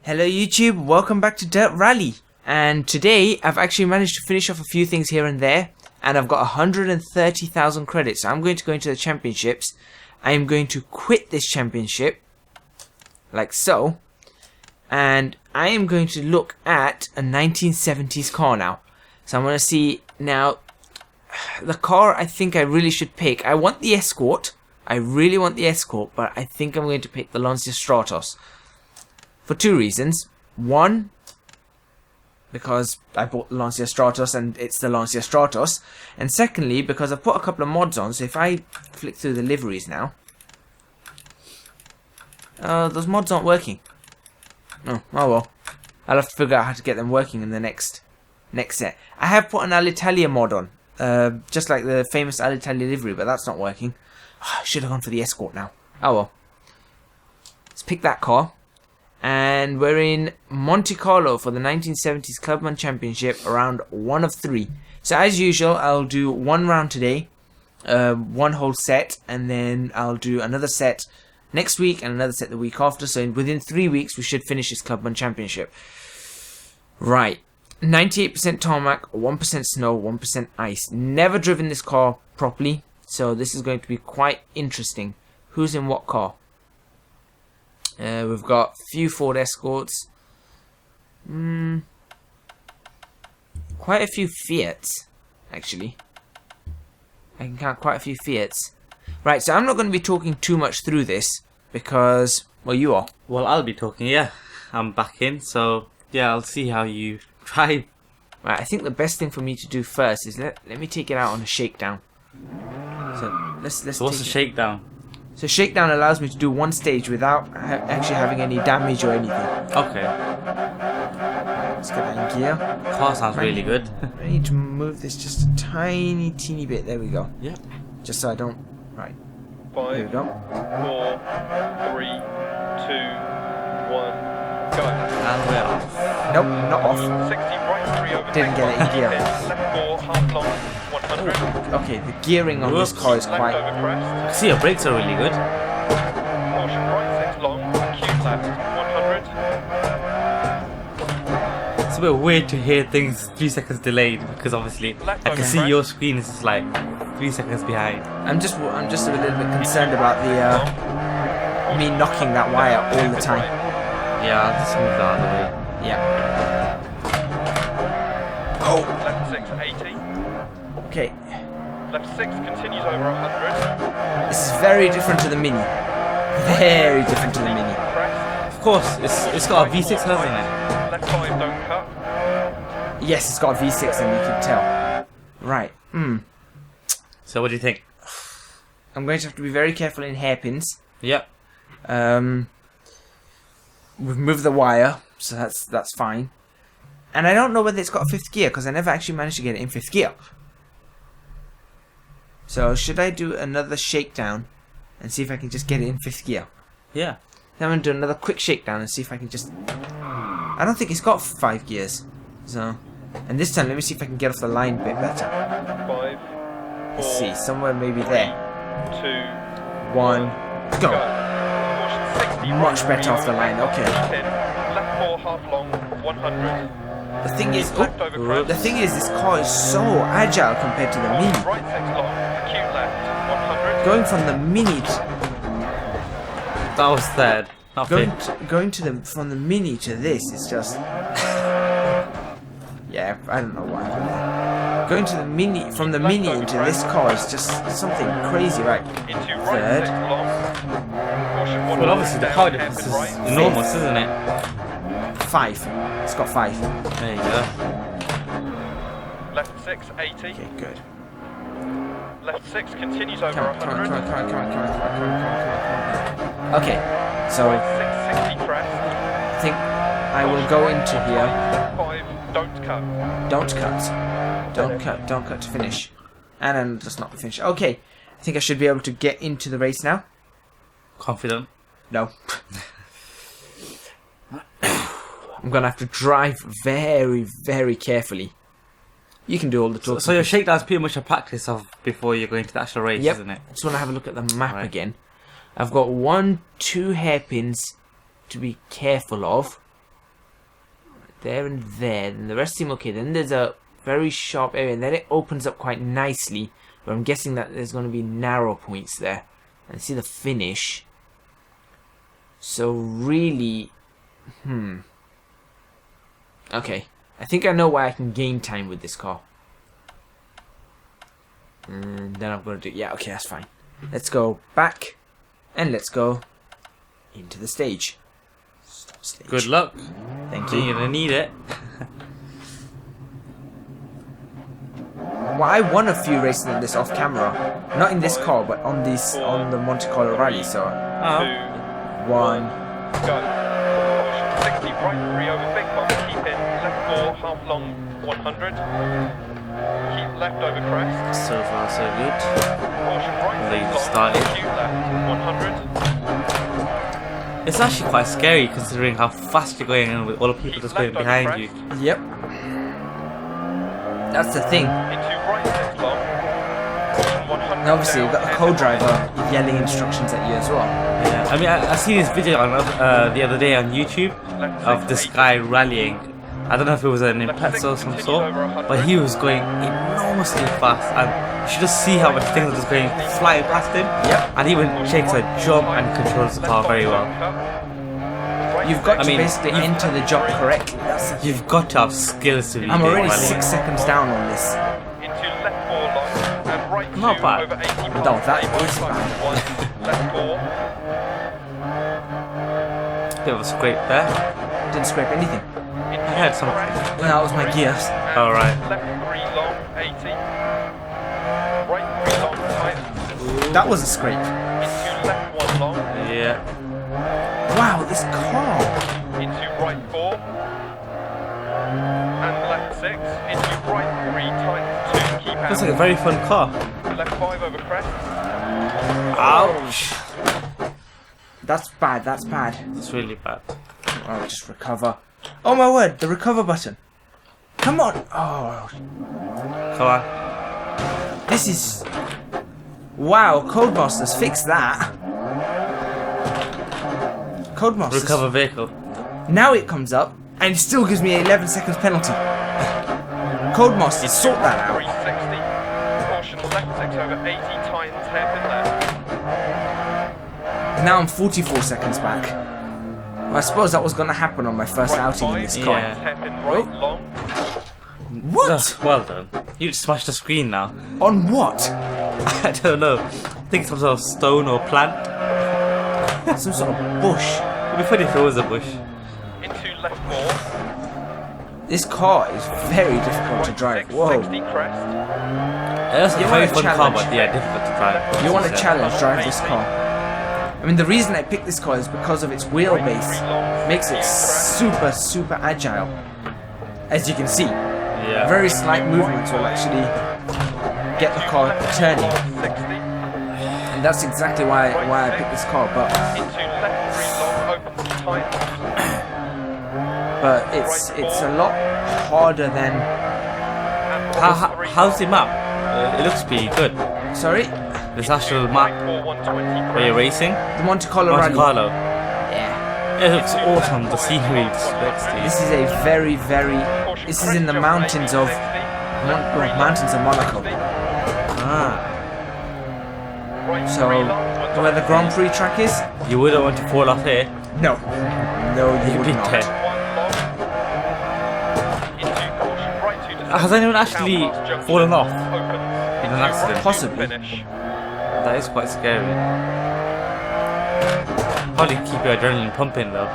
Hello YouTube, welcome back to Dirt Rally. And today I've actually managed to finish off a few things here and there, and I've got 130,000 credits. So I'm going to go into the championships. I am going to quit this championship like so, and I am going to look at a 1970s car now. So I'm going to see now the car I think I really should pick. I want the Escort. I really want the Escort, but I think I'm going to pick the Lancia Stratos. For two reasons. One, because I bought the Lancia Stratos and it's the Lancia Stratos. And secondly, because I've put a couple of mods on. So if I flick through the liveries now. Those mods aren't working. Oh well. I'll have to figure out how to get them working in the next set. I have put an Alitalia mod on. Just like the famous Alitalia livery, but that's not working. I should have gone for the Escort now. Oh well. Let's pick that car. And we're in Monte Carlo for the 1970s Clubman Championship, round 1 of 3. So as usual, I'll do one round today, one whole set, and then I'll do another set next week and another set the week after. So within 3 weeks, we should finish this Clubman Championship. Right, 98% tarmac, 1% snow, 1% ice. Never driven this car properly, so this is going to be quite interesting. Who's in what car? We've got a few Ford Escorts. Quite a few Fiats, actually. I can count quite a few Fiats. Right, so I'm not going to be talking too much through this because, well, you are. Well, I'll be talking, yeah. I'm back in, so yeah, I'll see how you drive. Right, I think the best thing for me to do first is let me take it out on a shakedown. So let's. So what's the shakedown? So shakedown allows me to do one stage without actually having any damage or anything. Okay. Let's get that in gear. Car sounds really good. I need to move this just a teeny bit. There we go. Yeah. Just so I don't. Right. 5, There we go. 4, 3, 2, 1, go. And we're off. Nope, not off. 60 right 3 over. Didn't get it in gear. Left 4, half long, 100. Okay, the gearing on this car is Left quite. over crest. I see your brakes are really good. Caution right 6 long, Q left, 100. It's a bit weird to hear things 3 seconds delayed because obviously Left I can over see crest. your screen is just like 3 seconds behind. I'm just a little bit concerned about the me knocking that wire all the time. Yeah, I'll just move that out of the way. Yeah. Left 6, 80. Okay. Left 6 continues over 100. This is very different to the Mini. Very different to the Mini. Crest. Of course, it's got a V6, hasn't it? Left 5, don't cut. Yes, it's got a V6 and you can tell. Right. So what do you think? I'm going to have to be very careful in hairpins. Yep. We've moved the wire, so that's fine. And I don't know whether it's got a 5th gear because I never actually managed to get it in 5th gear. So should I do another shakedown and see if I can just get it in 5th gear? Yeah. Then I'm going to do another quick shakedown and see if I can just... I don't think it's got 5 gears. So, and this time let me see if I can get off the line a bit better. 5, 4, Let's see, somewhere maybe there. 2, 1, go. Caution 60 Much right, better 3 off the over line, okay. pin. Left 4, half long, 100. The thing is, Left over crest. the thing is, this car is so agile compared to the Mini. Right 6 long, acute left, 100. Going from the Mini That was third. Not fifth. from the Mini to this is just yeah, I don't know why. Going to the Mini from the Mini into this car is just something crazy, right? Into right Third. 6 long. Caution 1 Well, obviously the down, power hairpin difference is right. enormous, isn't it? 5. It's got 5. There you go. Left 6, 80. Okay, good. Left 6 continues over Come on, come on, 100. come on, come on, come on, come on, come on, come on, come on. Okay, so Right 6, 60 crest. I think I will go into here. 5, don't cut. Don't cut to finish. And then just not finish. Okay, I think I should be able to get into the race now. Confident. No. I'm gonna have to drive very, very carefully. You can do all the talking. So your shakedown's pretty much a practice of before you're going to the actual race, Yep. isn't it? I just want to have a look at the map Right. again. I've got 1, 2 hairpins to be careful of. there and there, then the rest seem okay. Then there's a very sharp area, and then it opens up quite nicely, but I'm guessing that there's going to be narrow points there. And see the finish. So really, okay, I think I know why I can gain time with this car. And then I'm going to do, yeah, okay, that's fine. Let's go back, and let's go into the stage. Stop stage. Good luck. Thank You're you. gonna need it. Well, I won a few races on this off camera, not in this car, but on this on the Monte Carlo Rally. So, Oh. 1. Go. Caution 60 right, 3 over big bump, keep in, left 4, half long 100. Keep left over crest. So far, so good. Caution right, They 6 just long, started. acute left 100. It's actually quite scary considering how fast you're going and with all the people just going behind you. Yep. That's the thing. Into right 6 long. Caution 100. And obviously, you've got the co-driver yelling instructions at you as well. Yeah, I mean, I seen this video on the other day on YouTube of this guy rallying. I don't know if it was an Impezzo of some sort, but he was going enormously fast, and you should just see how much things are just going flying past him. Yep. And he even takes a jump and controls the car very well. You've got I to mean, basically enter the jump correctly. That's the thing. You've got to have skills to be I'm doing already rallying. 6 seconds down on this. Into left 4 long and right 2 Not bad. over 80. No, that is bad. Left 4. Bit of a scrape there. Didn't scrape anything. I heard something. Well, that was my gears. Alright. Left 3 long 80. Right 3 long tight. That was a scrape. Into left 1 long. Yeah. Wow, this car. Into right 4. And left 6. Into right 3 tight 2. Keep Looks out. like a very fun car. Left 5 over crest. Ouch. That's bad, that's bad. That's really bad. I'll just recover. Oh my word, the recover button. Come on. Oh, Come on. this is... Wow, Codemasters, fix that. Codemasters. Recover vehicle. Now it comes up, and it still gives me an 11 seconds penalty. Codemasters, sort that out. 360. Caution left 6 over 80 times hairpin left. Now I'm 44 seconds back. Well, I suppose that was going to happen on my first outing in this car. Yeah. Hairpin right long. What? Well done. You just smashed the screen now. On what? I don't know. I think some sort of stone or plant. Some sort of bush. It'd be funny if it was a bush. Into left 4. This car is very difficult to drive. Whoa. 60 crest. It's a You very want a fun car, challenge? but yeah, difficult to drive. You want a Yeah. challenge, drive this car. I mean, the reason I picked this car is because of its wheelbase. Makes it super, super agile. As you can see, Yeah. very slight movements will actually get the car turning. 60. And that's exactly why I picked this car. Into left 3 long open tight. But it's a lot harder than... And How's the map? It looks pretty good. Sorry? This actual map where you're racing. The Monte Carlo Monte Rally. Carlo. Yeah. It looks awesome. The scenery is This is a very, very... This is in the mountains of... mountains of Monaco. Ah. So, where the Grand Prix track is? You wouldn't want to fall off here. No. No, you You'd would be not. dead. Has anyone actually fallen off in an accident? Possibly. That is quite scary. Probably keep your adrenaline pumping though.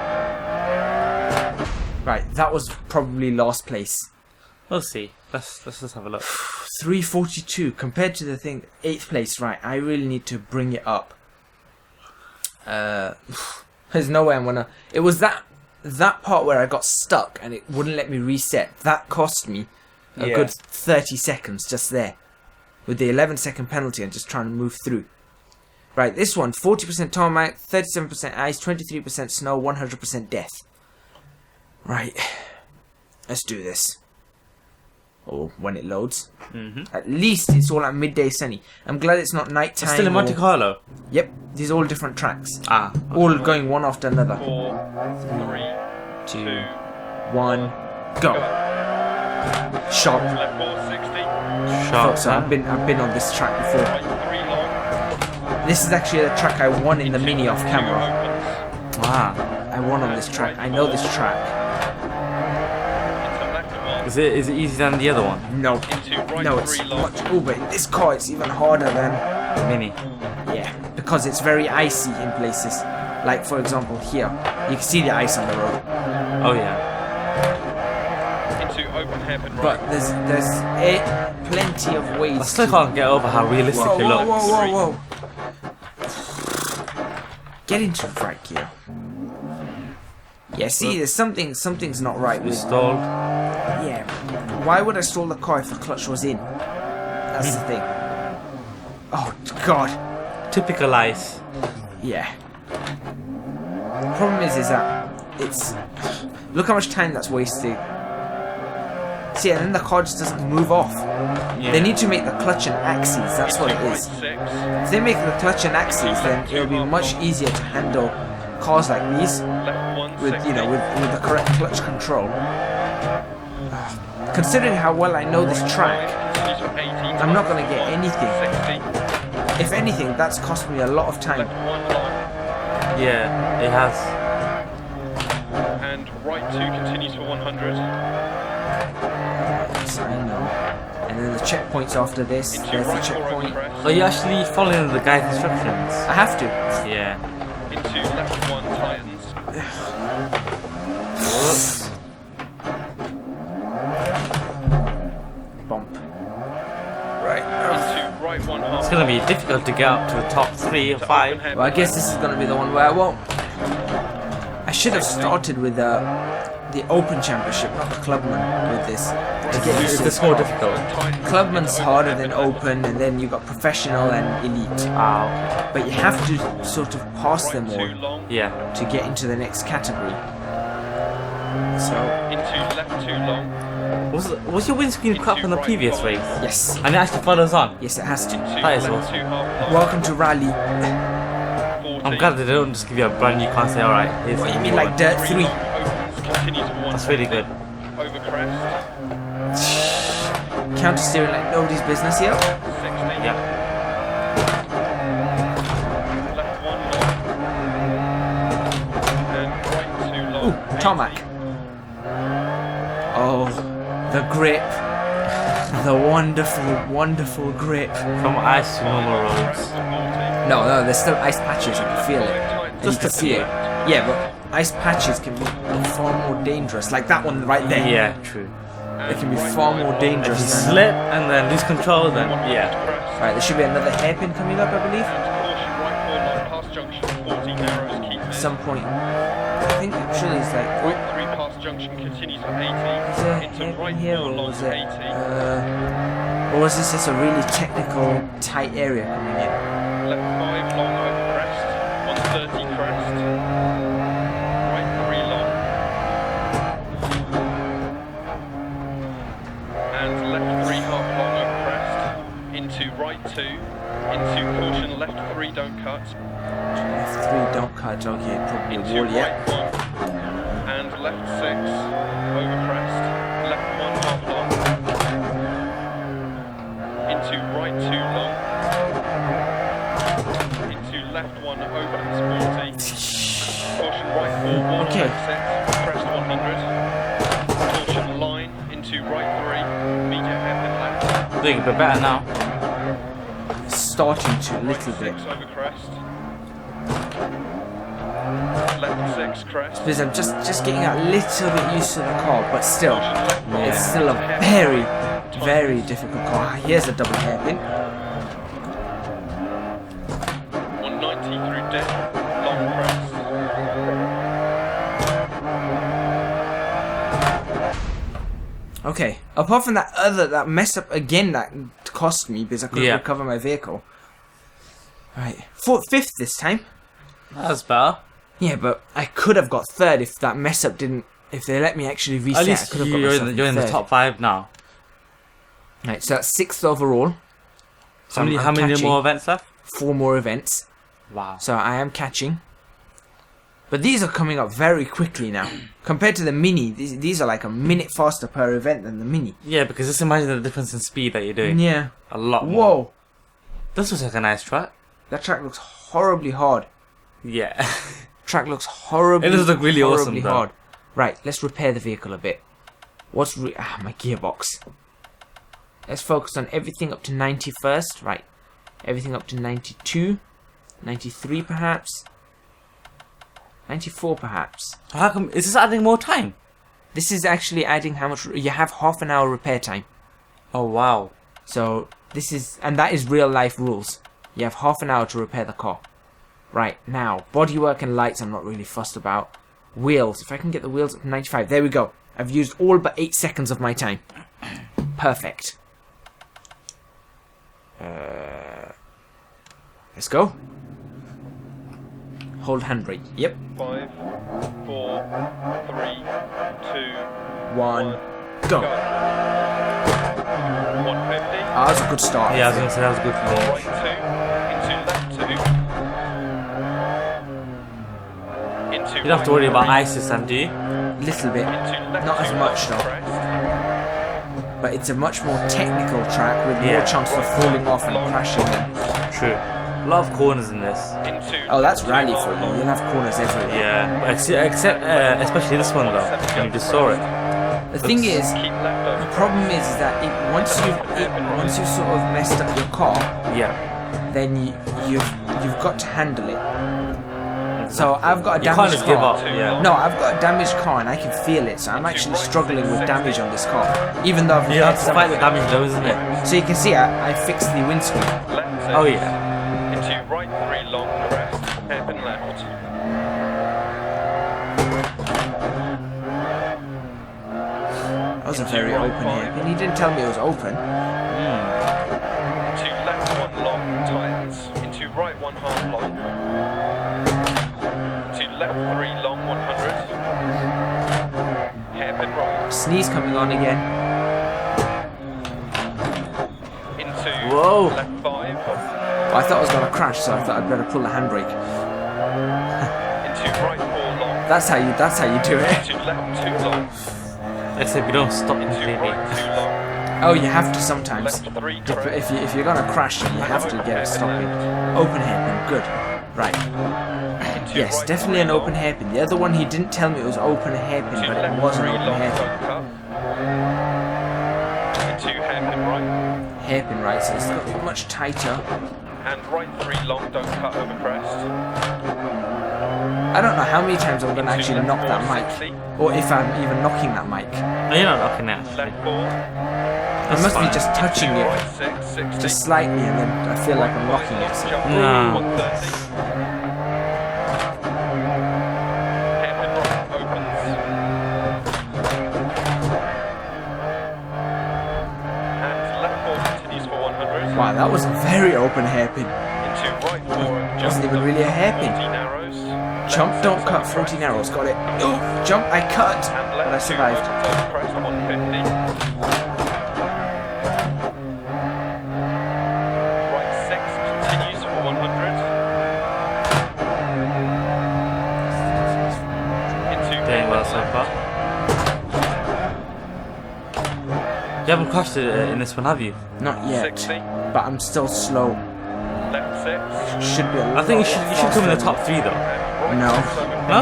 Right, that was probably last place. We'll see. Let's just have a look. 342 compared to the thing 8th place. Right, I really need to bring it up. There's no way I'm gonna. It was that part where I got stuck and it wouldn't let me reset. That cost me a Yeah. good 30 seconds just there, with the 11-second penalty and just trying to move through. Right, this one 40% tarmac, 37% ice, 23% snow, 100% death. Right, let's do this. Or when it loads. At least it's all at midday sunny. I'm glad it's not night time. It's still in Monte Carlo. Yep, these are all different tracks. Ah. All going one after another. 4, 3, 2, 1, Go. Sharp. Left 460. Sharp. So I've been on this track before. Right 3 long. This is actually the track I won in the mini off camera. Opens. Wow. I won on this track. I know this track. Into left 1. Is it easier than the other one? No. Into right No, it's 3 long. much. Oh, but in this car it's even harder than. Mini. Yeah, because it's very icy in places. Like for example here, you can see the ice on the road. Oh yeah. Into open hairpin right. But there's plenty of ways. I still to- can't get over how realistic Whoa, it whoa, looks. whoa, whoa, whoa! Get into the right gear. Yeah, see, there's something's not right with. Stalled. Yeah. Why would I stall the car if the clutch was in? That's the thing. Oh God. Typical ice. Yeah. Problem is that it's. Look how much time that's wasted. See, and then the car just doesn't move off. Yeah. They need to make the clutch and axes. That's what it is. Right 6. If they make the clutch and axes, then it'll be much easier to handle cars like these Left 1 with 60. with the correct clutch control. Considering how well I know this track, Continues for 80. I'm not gonna get anything. 60. If anything, that's cost me a lot of time. Left 1 long. Yeah, it has. And right 2 continues for 100. Yes, I know. And then the checkpoints after this. Into There's the right 4 over checkpoint. crest. Are you actually following the guy's instructions? I have to. Yeah. Into left 1 tightens. Bump. Right. Into right 1 half. It's gonna be difficult to get up to the top 3 or 5. Well, I guess this is gonna be the one where I won't. I should have started with the Open Championship, not the Clubman, with this. To get used Is to this this more car. difficult? Clubman's harder than Open, and then you got Professional and Elite. Ah, But you have to sort of pass them Right 2 all long. yeah. to get into the next category. So, Into left 2 long. Was your windscreen crap on the previous race? yes. And it actually follows on? Yes, it has to. Into That is left awesome. 2 half long. Welcome to Rally. 40. I'm glad they don't just give you a brand new car and say, alright, here's What, the you mean new like one. Dirt 3 3? long opens. Continues for 100. That's really good. Over crest. Counter steering like nobody's business here. 60. Yeah. Left 1 long. And right 2 long. Ooh, tarmac. Oh, the grip. The wonderful, wonderful grip. From ice to normal roads. No, there's still ice patches. I can feel it. And you Just can a see few. it. Yeah, but ice patches can be far more dangerous. Like that one right there. Yeah, true. It can be far more If you dangerous than. slip and then lose control, then yeah. Right, there should be another hairpin coming up, I believe. Caution, right 4 long past junction, 40 narrows, keep At mid. some point. I think actually it's like. Oh, Right 3 past junction, continues for 80. is there a Into hairpin right here 4 or long, was it? 80. Or was this just a really technical, tight area coming in? Left 5 long over crest, 130 crest. Right 3 long. And left 3 half long over crest. Into right 2. Into caution, left 3 don't cut. F3 don't cut, okay, probably a Into wall, right yeah. 1. And left 6 over crest. Left 1 half long. Into right 2 long. Into left 1 opens 40. Caution right 4 wall Okay. exit. Crest 100. Caution line into right 3. Media hairpin left. Doing a bit better now. Starting to a Right little 6 bit. over crest. Left 6 crest. Because I'm just getting a little bit used to the car, but still, Caution left 5. it's still a very, very difficult car. Here's a double hairpin. 190 through dip. Long crest. Okay, apart from that mess up again that cost me because I couldn't Yeah. recover my vehicle. Right, fifth this time. That's better. Yeah, but I could have got third if that mess up didn't. If they let me actually reset, At I least could have got you're myself in the third. top 5 now. Right, so that's sixth overall. So I'm How many catching more events left? 4 more events. Wow. So I am catching. But these are coming up very quickly now. Compared to the Mini, these are like a minute faster per event than the Mini. Yeah, because just imagine the difference in speed that you're doing. Yeah. A lot more. Whoa. This looks like a nice track. That track looks horribly hard. Yeah. Track looks horribly. It does look really awesome, horribly though. hard. Right, let's repair the vehicle a bit. My gearbox. Let's focus on everything up to 90 first. Right. Everything up to 92. 93 perhaps. 94 perhaps. How come, is this adding more time? This is actually adding how much... You have half an hour repair time. Oh, wow. So, this is... And that is real life rules. You have half an hour to repair the car. Right, now, bodywork and lights I'm not really fussed about. Wheels. If I can get the wheels up to 95. There we go. I've used all but 8 seconds of my time. Perfect. Let's go. Hold handbrake. Yep. 5, 4, 3, 2, 1. Go. 150. Ah, that was a good start. Yeah, I was going to say that was good for me. Right 2, into left 2. Into You don't have to worry about ISIS, do you? Little bit. Into left Not as 2, much left though. crest. But it's a much more technical track with Yeah. more chance of falling off and crashing. True. A lot of corners in this. Into Oh, that's rally for you. You'll have corners everywhere. Yeah, but except especially this one though. When you just saw it. The thing is, keep left the over. problem is that once you sort of messed up your car, Yeah. then you've got to handle it. So I've got a You can't damaged just give car. up. Yeah. No, I've got a damaged car and I can feel it. So I'm actually struggling with damage on this car, even though I've You have to repaired fight the everything. damage though, isn't it? So you can see I fixed the windscreen. Left 6. Oh yeah. Into right 3 long crest. Hairpin left. That was a very open hairpin. He didn't tell me it was open. Into left 1 long tightens. Into right 1 half long. Into left 3 long 100. Hairpin right. Sneeze coming on again. Into Whoa. left 5. Well, I thought I was going to crash, so I thought I'd better pull the handbrake. Into right 4 long. That's how you do it. Into left 2 long. Except you don't stop Into completely. right 2 long. Oh, you have to sometimes. Left 3 crest. If you're gonna crash, you have to get it stopping. Open hairpin, good. Right. Into Yes, right definitely 3 an open long. hairpin. The other one he didn't tell me it was open hairpin, Into but it left was an 3 open long hairpin. don't cut. Into hairpin right. Hairpin right, so it's got much tighter. And right 3 long don't cut over crest. I don't know how many times I'm gonna actually knock that mic, 60. or if I'm even knocking that mic. No, you're not knocking it. Left 4. I must be just touching Into it, right 6, 60. just slightly, and then I feel like I'm knocking it. So. Jump No. 130. Hairpin right opens. And left 4 continues for 100. Wow, that was a very open hairpin. Into right 4 and Wasn't even really a hairpin. 40 narrows. Jump, Left don't 6 cut, over 40 crest. narrows, got it. Oh, jump, I cut, And but I left 2 survived. opens over crest 150. Right 6 continues for 100. Into Doing well so left. far. You haven't crashed in this one, have you? Not yet, 60. but I'm still slow. Left 6. Should be a lot I think you should come in the faster. top 3 though. No. No?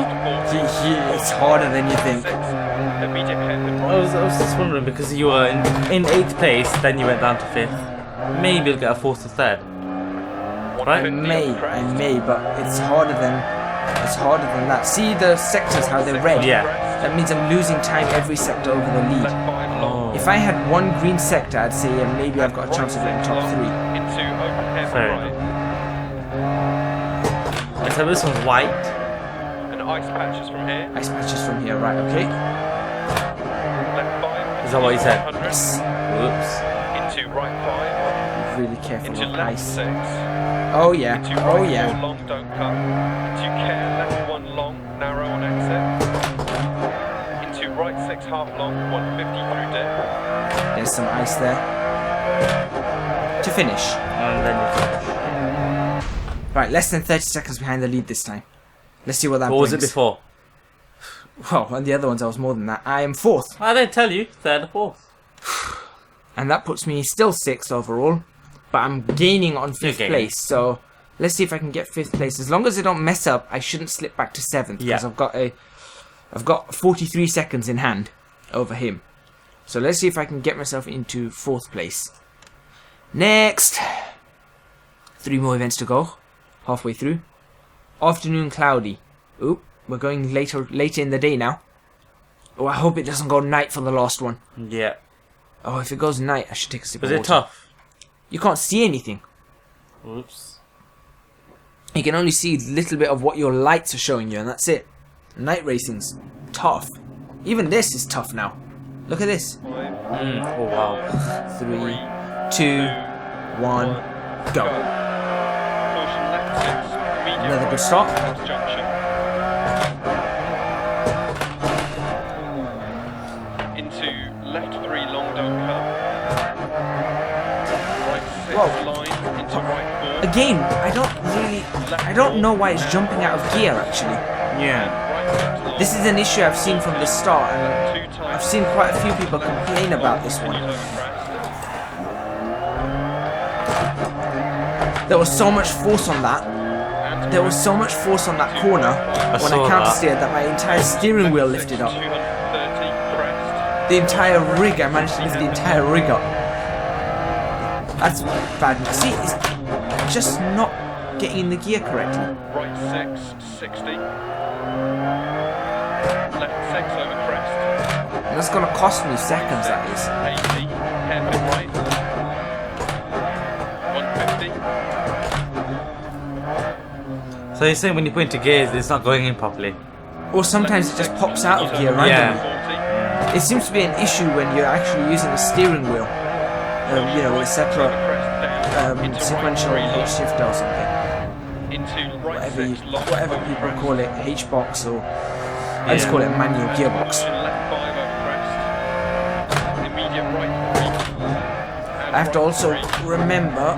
It's harder than you think. Immediate hairpin I right. was just wondering because you were in 8th place, then you went down to 5th. Maybe you'll get a 4th or 3rd. Right? I may, but it's harder than that. See the sectors, how they're red? Yeah. That means I'm losing time every sector over the lead. Left 5 long. If I had one green sector, I'd say maybe I've got a chance of getting top 3. Into open hairpin Fair right. Except this one's white. And ice patches from here. Ice patches from here, right, okay. Left 5. Is that what you said? 100. Yes. Whoops. Into right 5. Really careful Into with left ice. 6. Oh yeah, Into oh right yeah. 4 long don't cut. Into care left 1 long narrow on exit. Into right 6 half long 150 through dip. There's some ice there. To finish. And then you finish. Right, less than 30 seconds behind the lead this time. Let's see what that What was it brings. before? Well, on the other ones I was more than that. I am 4th. I didn't tell you. 3rd or 4th. And that puts me still 6th overall. But I'm gaining on 5th gaining. place. So let's see if I can get 5th place. As long as I don't mess up, I shouldn't slip back to 7th. Because Yeah. I've got 43 seconds in hand over him. So let's see if I can get myself into 4th place. Next. 3 more events to go. Halfway through. Afternoon cloudy. Oop, we're going later in the day now. Oh, I hope it doesn't go night for the last one. Yeah. Oh, if it goes night, I should take a sip Was of it water. tough? You can't see anything. Oops. You can only see a little bit of what your lights are showing you, and that's it. Night racing's tough. Even this is tough now. Look at this. 5, Oh wow. 3, 2, 1, go. Caution left 6, medium Another right good start. cross junction. Into left 3 long don't curve. Right 6 Whoa. line into right 4. Again, I don't know why it's jumping out of gear actually. Yeah. Right 6 long. This is an issue I've seen from the start, and 2 times. I've seen quite a few people complain about this one. There was so much force on that. There was so much force on that corner when I saw counter that. steered that my entire steering wheel lifted up. 230 crest. The entire rig, I managed to lift the entire rig up. That's bad. See, it's just not getting in the gear correctly. Right 6, 60. Left 6 over crest. And that's gonna cost me seconds, that is. 80. Hairpin right. 150. So you're saying when you put into gears, it's not going in properly? Or sometimes it just pops out of gear randomly. Yeah. It seems to be an issue when you're actually using a steering wheel. You know, with a separate sequential H shifter or something. Into right 6 long. Whatever people call it, H-box or I just call it manual gearbox. Left 5 over crest. Immediate right 3. I have to also remember,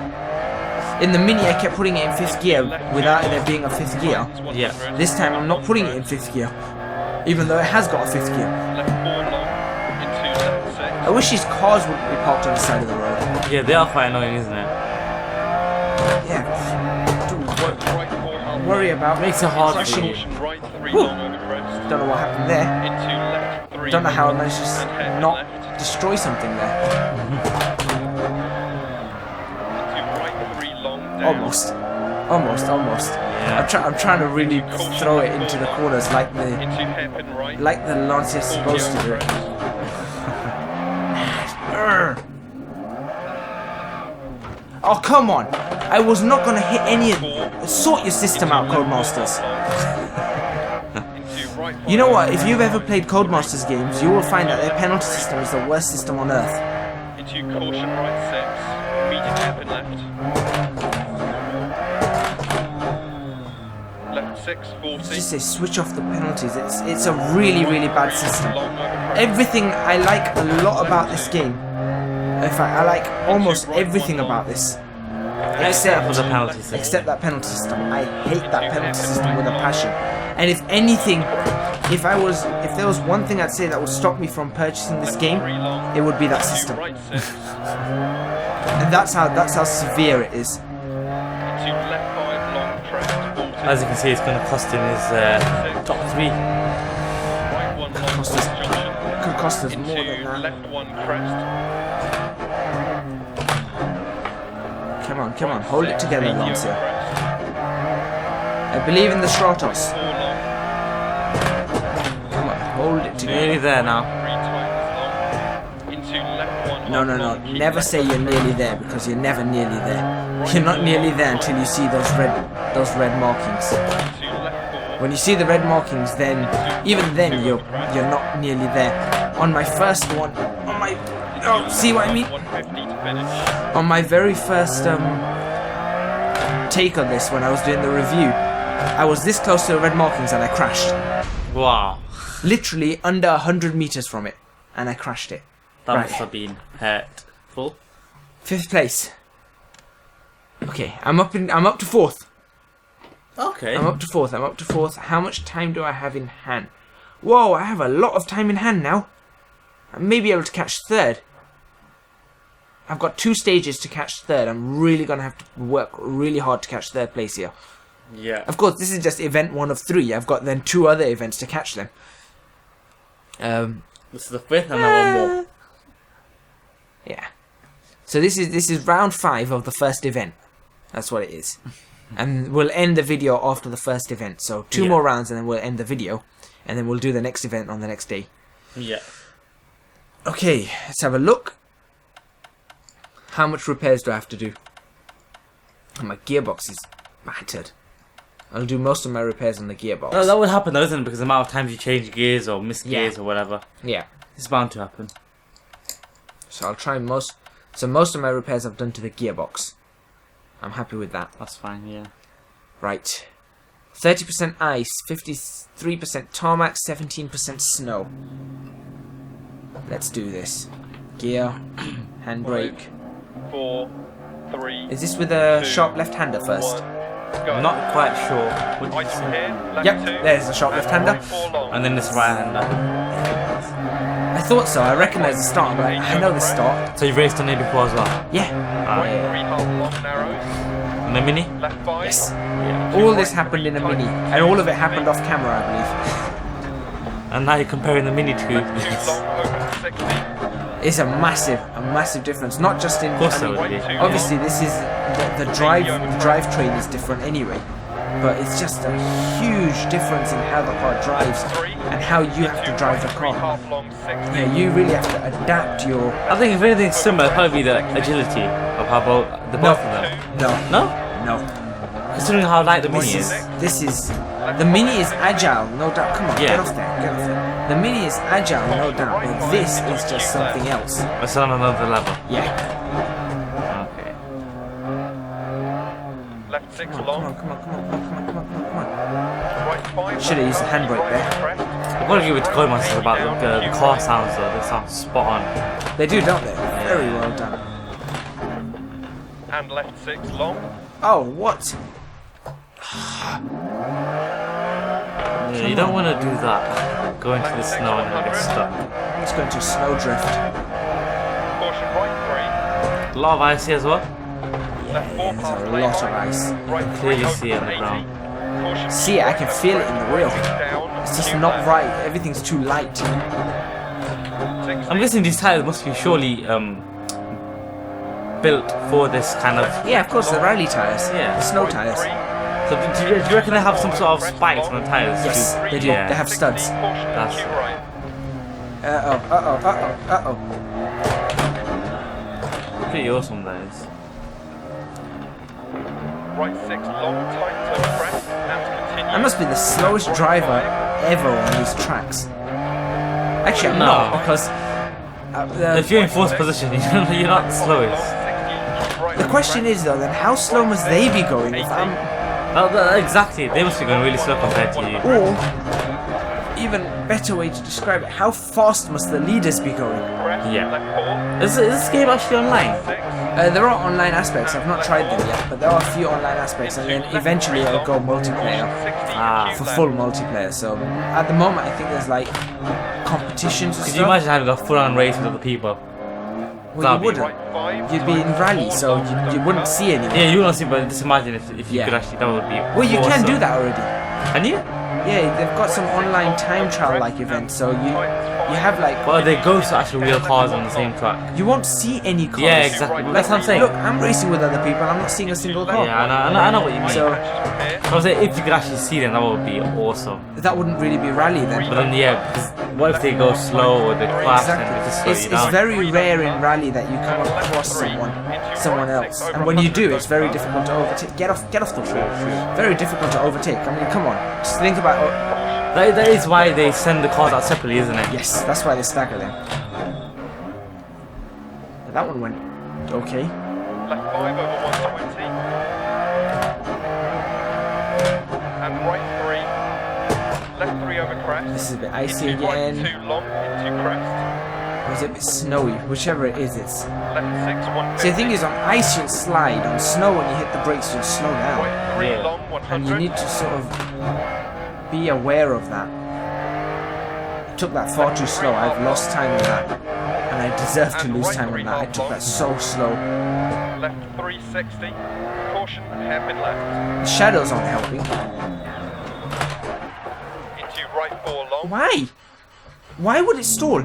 in the Mini I kept putting it in 5th gear without there being a 5th gear. Yeah. This time I'm not putting it in 5th gear, even though it has got a 5th gear. Left 4 long. Into left 6. I wish these cars wouldn't be parked on the side of the road. Yeah, they are quite annoying, isn't it? Yeah. Don't Right 4 half. worry about Makes it hard for crashing. you. Caution right 3 Whew. long over crest. Don't know what happened there. Into left 3. Don't know how I managed to and hairpin not left. destroy something there. Into right 3 long down. Almost. I'm trying to really throw it into the corners like Into hairpin right. the Lancia's supposed to do it. Urgh. Oh, come on. I was not going to hit any of them. Sort your system out, Codemasters. Into right You know what? If you've ever played Codemasters games, you will find that their penalty system is the worst system on earth. Into caution right 6. Medium hairpin left. Left 6, 40. Just say switch off the penalties. It's a really, really bad system. Long over crest. Everything I like a lot about this game. In fact, I like almost everything about this. Except for the penalty system. Except that penalty system. I hate that penalty system with a passion. And if anything, if there was one thing I'd say that would stop me from purchasing this game, it would be that system. Right 6. And that's how severe it is. Into left 5 long crest. 40. As you can see, it's going to cost him his top 3. Right 1 long Cost us- junction. Could cost us more than Into that. left 1 crest. Come on, hold it together, Medium Lancia. crest. I believe in the Stratos. 4 long. Come on, hold it together. Nearly there now. 3 times long. Into left 1 No, long. Keep never left say you're nearly there, because you're never nearly there. You're not nearly there until you see those red markings. to left 4. When you see the red markings, then even then you're not nearly there. On my first one, see what I mean? 150 to finish. On my very first take on this, when I was doing the review, I was this close to the red markings and I crashed. Wow. Literally under 100 meters from it, and I crashed it. That Right. must have been hurtful. 5th place. Okay, I'm up to 4th. Okay. Okay. I'm up to fourth. I'm up to fourth. How much time do I have in hand? Whoa, I have a lot of time in hand now. I may be able to catch third. I've got 2 stages to catch third. I'm really going to have to work really hard to catch third place here. Yeah. Of course, this is just event 1 of 3. I've got then 2 other events to catch them. This is the 5th and then one more. Yeah. So this is round 5 of the first event. That's what it is. And we'll end the video after the first event. So 2 more rounds and then we'll end the video. And then we'll do the next event on the next day. Yeah. Okay, let's have a look. How much repairs do I have to do? My gearbox is battered. I'll do most of my repairs on the gearbox. No, that would happen though, isn't it? Because the amount of times you change gears or miss gears or whatever. Yeah. It's bound to happen. So I'll try most... So most of my repairs I've done to the gearbox. I'm happy with that. That's fine, yeah. Right. 30% ice, 53% tarmac, 17% snow. Let's do this. Gear, handbrake. 4, 3. Is this with a 2, sharp left-hander first? 1, go. I'm not quite sure. What did you Item say? here, left Yep, 2, there's the sharp and left-hander. right 4 long. And then this right-hander. I thought so. I recognise the start, but I know the start. So you've raced on it before as well? Yeah. Right 3 half long narrows, On the Mini? left 5. Yes. Yeah. All this happened in a Mini, and all of it happened off camera, I believe. And now you're comparing the Mini to 2 this. long, open to 60. It's a massive difference. Not just in. Of course I there mean, would be. Right 2 obviously, long. this is the drivetrain is different anyway, but it's just a huge difference in how the car drives 3, and how you have to drive the 3 car. half long 60. Yeah, you really have to adapt your. I think if anything similar, it'd probably be the agility of how both of them. No, No? no. Considering how light the Mini is. This is the Mini is agile, no doubt. Come on, Yeah. get off there, get off there. The Mini is agile, no doubt, but this is just something else. It's on another level. Yeah. Okay. Left 6 Come long, on, come on, come on, come on, come on, come on. right 5. Should have used the handbrake there. I've got to give it to Coinmasters about the car sounds though. They sound spot on. They do, don't they? Very well done. And left 6 long. Oh, what? Yeah, you don't want to do that. Go into the snow and then get stuck. It's going to snowdrift. Caution right A lot of ice here as well. 3. Left 4 There's past a lane lot of right. ice. Right 3 Clearly open see it on the 80. ground. Caution See it, I can feel it in the wheel. down. It's just Cue not left. right. Everything's too light. 60. I'm guessing these tires must be surely built for this kind of. Yeah, of course, the rally tires. Yeah. The snow Right tires. 3. So do you reckon they have some sort of spikes on the tires? Yes, to- they do. Yeah. They have studs. 60, caution That's- cue right. Uh-oh. Pretty awesome, those. Right 6 long, tight to crest and continue. I must be the slowest driver ever on these tracks. Actually, I'm No. not, because If you're in fourth position, you're not the slowest. the question is, though, then how slow must they be going if I'm... Exactly, they must be going really slow compared to you. Or, even better way to describe it, how fast must the leaders be going? Yeah. Is this game actually online? There are online aspects, I've not tried them yet, but there are a few online aspects, and then eventually it'll go multiplayer, for full multiplayer. So, at the moment, I think there's like competitions and Could you stuff. imagine having a full-on race with other people? Well, you That'd be- wouldn't. You'd be in rally, so you wouldn't see anyone. Yeah, you won't see, but just imagine if you Yeah. could actually, that would be Well, you can awesome. do that already. Can you? Yeah, they've got some online time trial like events, so you have like Well, they go to actual real cars on the same track. you won't see any cars. Yeah, exactly. That's what I'm saying. Look, I'm racing with other people. I'm not seeing a single car. Yeah, I know what you mean. So I was saying, if you could actually see them, that would be awesome. that wouldn't really be rally then. But then, yeah, because what if they go slow or they crash and they just slow It's you down? very rare in rally that you come across someone else, and when you do, it's very difficult to overtake. Get off the wall. Very difficult to overtake. I mean, come on, just think about. That is why they send the cars out separately, isn't it? Yes, that's why they stagger them. That one went okay. Left 5 over 120. And right 3. Left 3 over crest. This is a bit icy Into right again. 2 long into crest. Or is it a bit snowy? Whichever it is, it's... Left 6, 150. See, the thing is, on ice you'll slide. On snow, when you hit the brakes, you'll slow down. Right 3 Yeah. long, And you 100. need to sort of be aware of that. I took that far too slow. I've lost time on that. And I deserve to lose time on that. I took that so slow. Left 360. Caution, hairpin left. The shadows aren't helping. Into right 4 long. Why? Why would it stall?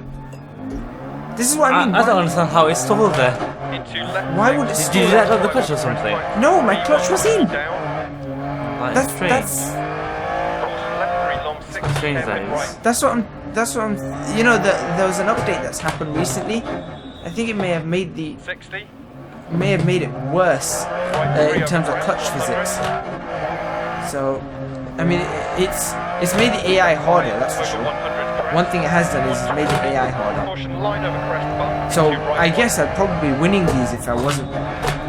This is what I mean. I don't understand how it's stalled there. Into left Why would it six. Did you stall? let go of the clutch or something? No, my clutch was in. Down. Like, That's strange. Caution left 3 long, 60. Strange that hairpin is. right. That's what I'm. You know, there was an update that's happened recently. I think it may have made 60. it worse in terms of clutch physics. So, I mean, it's made the AI harder. That's for Over sure. 100 correct. One thing it has done is it's made the AI harder. Caution line over crest bump. So Into right I one. guess I'd probably be winning these if I wasn't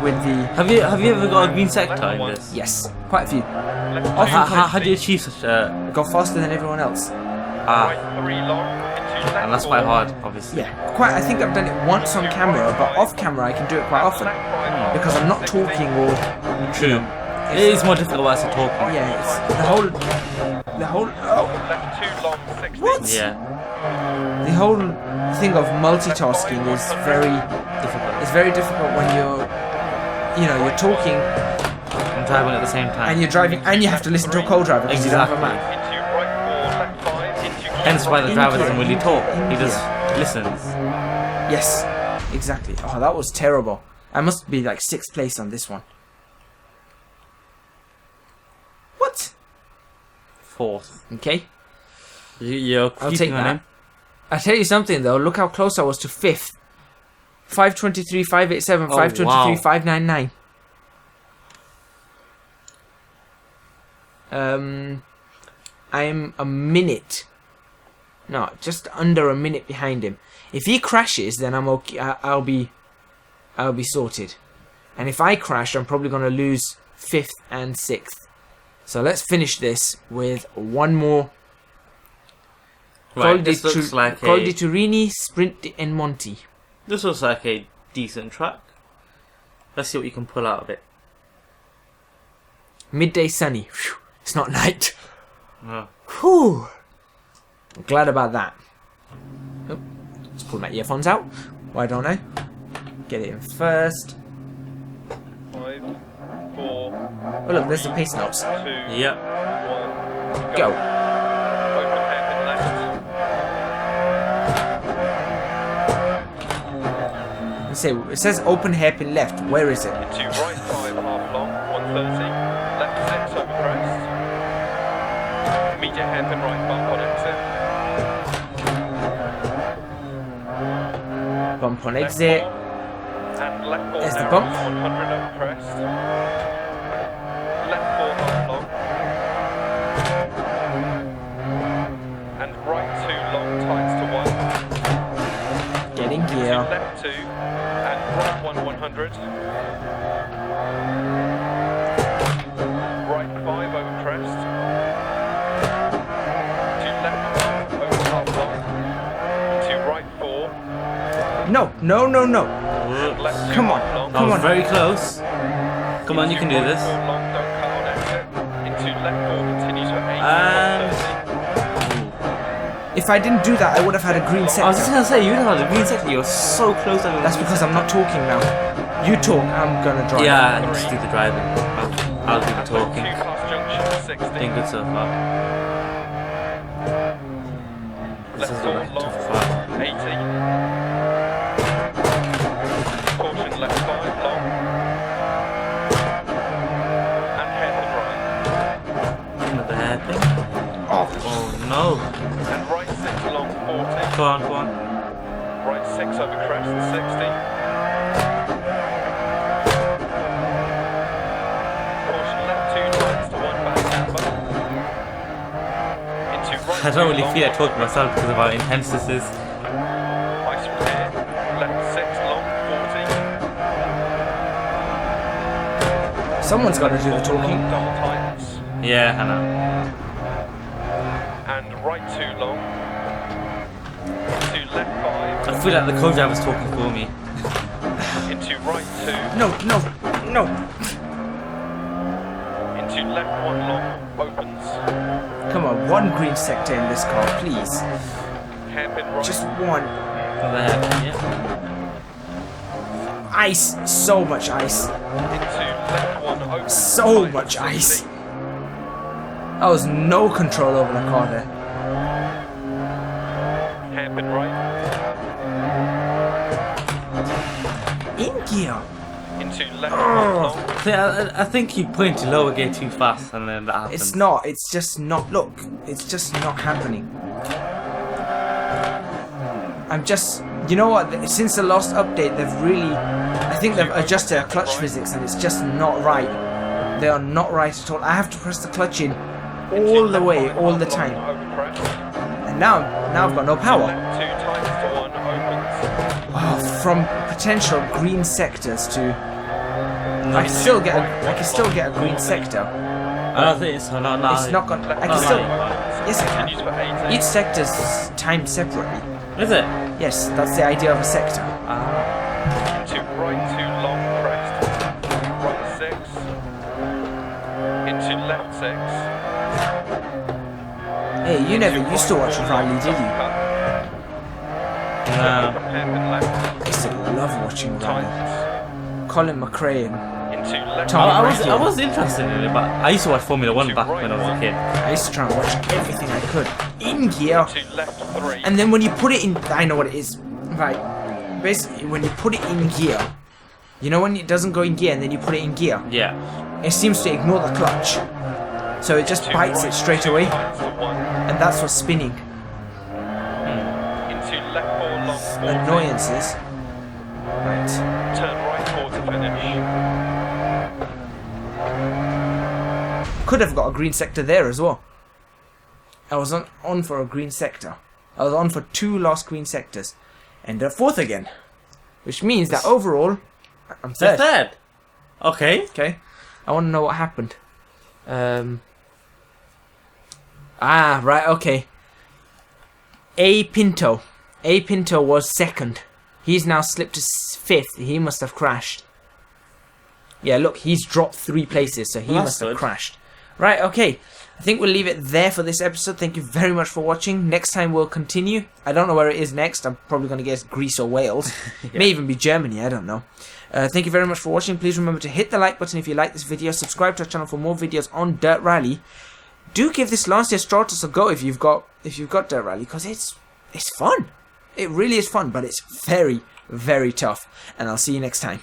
with the. Have you ever got a green sector in this? Yes, quite a few. Left Off two, How do you achieve such a... Go faster than everyone else. Right 3 long. Into left And that's 4. quite hard, obviously. Yeah, quite. I think I've done it once on camera, but off camera I can do it quite often Left 5 because I'm not 60. talking or. True. It is more difficult whilst you're talking. Yeah, it's the whole. Oh, Left 2 long, 60. what? Yeah. The whole thing of multitasking is very. Difficult. It's very difficult when you're talking I'm driving at the same time. and you're driving and you have to listen to a co-driver because you don't have a Exactly. map. Into right 4, left 5. Into Hence why the driver doesn't really talk. He India. just listens. Yes, exactly. Oh, that was terrible. I must be like 6th place on this one. What? 4th. Okay. You're I'll keeping take on that. him. I'll tell you something though. Look how close I was to 5th. 523, 587, Oh, 523, wow. 599. I'm a minute. No, just under a minute behind him. If he crashes, then I'm okay. I'll be sorted. And if I crash, I'm probably going to lose 5th and 6th. So let's finish this with one more. Right, this looks like Col di a... Turini, Sprint di Monti. This looks like a decent track. Let's see what you can pull out of it. Midday sunny. Phew, it's not night. Oh. Whew. I'm glad about that. Oh, let's pull my earphones out. Why don't I? Get it in first. 5, 4, Oh look, there's the pace notes. 2, Yep. 1, Go. Open hairpin left. Let's say it says open hairpin left. Where is it? Into right 5 half long, 130. Left 6 over crest. Immediate hairpin right bump on exit. Bump on Left exit. 4, and left 4 There's the narrows, bump. 100 over crest. Left 4 half long. And right 2 long tights to 1. Get in To gear. left 2 and right 1 100. Right 5 over crest. To left 5 over half long. To right 4. No, no, no, no. And left 2 Come on, half long. That come was on. very close. Come on, you can do Into this. right 4 long, don't cut on exit. Into left 4 continues for 8 And- 130. If I didn't do that, I would have had a green I was just sector. gonna say, you had a green sector. You're so close. To That's because I'm not talking now. You talk, I'm gonna drive. Yeah, just do the driving. I'll do the And talking. 2 past junction 60. Been good so far. This Left is 4 a long, tough fight. 80. Caution left 5 long. And hairpin right. Another hairpin. Oh, Oh no. And right 6 long 40. Go on, go on. Right 6 over crest 60. Caution left 2 times to 1 back camber. Into right I don't really 2 feel like long, talking to myself because of how intense this is. ice from here. Left 6 long 40. someone's got to do the talking. Long double tights. Yeah, I know. And right 2 long. To left 5. I feel like the co-driver's talking for me. Into right 2. No. Into left 1 long, opens. Come on, one green sector in this car, please. Hairpin right. Just one. There, yeah. Ice, so much ice. Into left 1 opens. So much ice. There was no control over the car there. Hairpin right. In gear. Into left 1 long. I think you put into lower gear too fast, and then that happens. It's not. It's just not. Look, it's just not happening. I'm just. You know what? Since the last update, they've really. I think they've adjusted their clutch physics, and it's just not right. They are not right at all. I have to press the clutch in all the way, all the time. And now I've got no power. 2 times to 1 opens. Oh, from potential green sectors to. I can still get a green sector. I don't think so. No. It's not gonna. I can still. Yes, I Continues for 18. can. Each sector's timed separately. Is it? Yes, that's the idea of a sector. Into right 2 long crest. Right 6. Into left 6. Hey, you never used to watch Riley, did you? No. Hairpin left. I used to love watching Riley. Tightens. Colin McRae and Into left Tom. I was interested in it, but I used to watch Formula 1 back when I was a kid. I used to try and watch everything I could in gear. Into left 3. And then when you put it in, I know what it is. Right. Basically, when you put it in gear, you know when it doesn't go in gear and then you put it in gear, Yeah. it seems to ignore the clutch. So it just bites it straight away, Times to 1. and that's what's spinning. Into left 4 long 40. Annoyances. Right. Turn right 4 to finish. Could have got a green sector there as well. I was on for a green sector. I was on for 2 last green sectors. And a 4th again. Which means that overall, I'm The 3rd. third. Okay. Okay. I want to know what happened. Right, okay. A Pinto was 2nd. He's now slipped to 5th. He must have crashed. Yeah, look, he's dropped 3 places, so he Well, must that's have good. crashed. Right, okay. I think we'll leave it there for this episode. Thank you very much for watching. Next time we'll continue. I don't know where it is next. I'm probably going to guess Greece or Wales. May even be Germany, I don't know. Thank you very much for watching. Please remember to hit the like button if you like this video. Subscribe to our channel for more videos on Dirt Rally. Do give this Lancia Stratos a go if you've got Dirt Rally, because it's fun. It really is fun, but it's very, very tough. And I'll see you next time.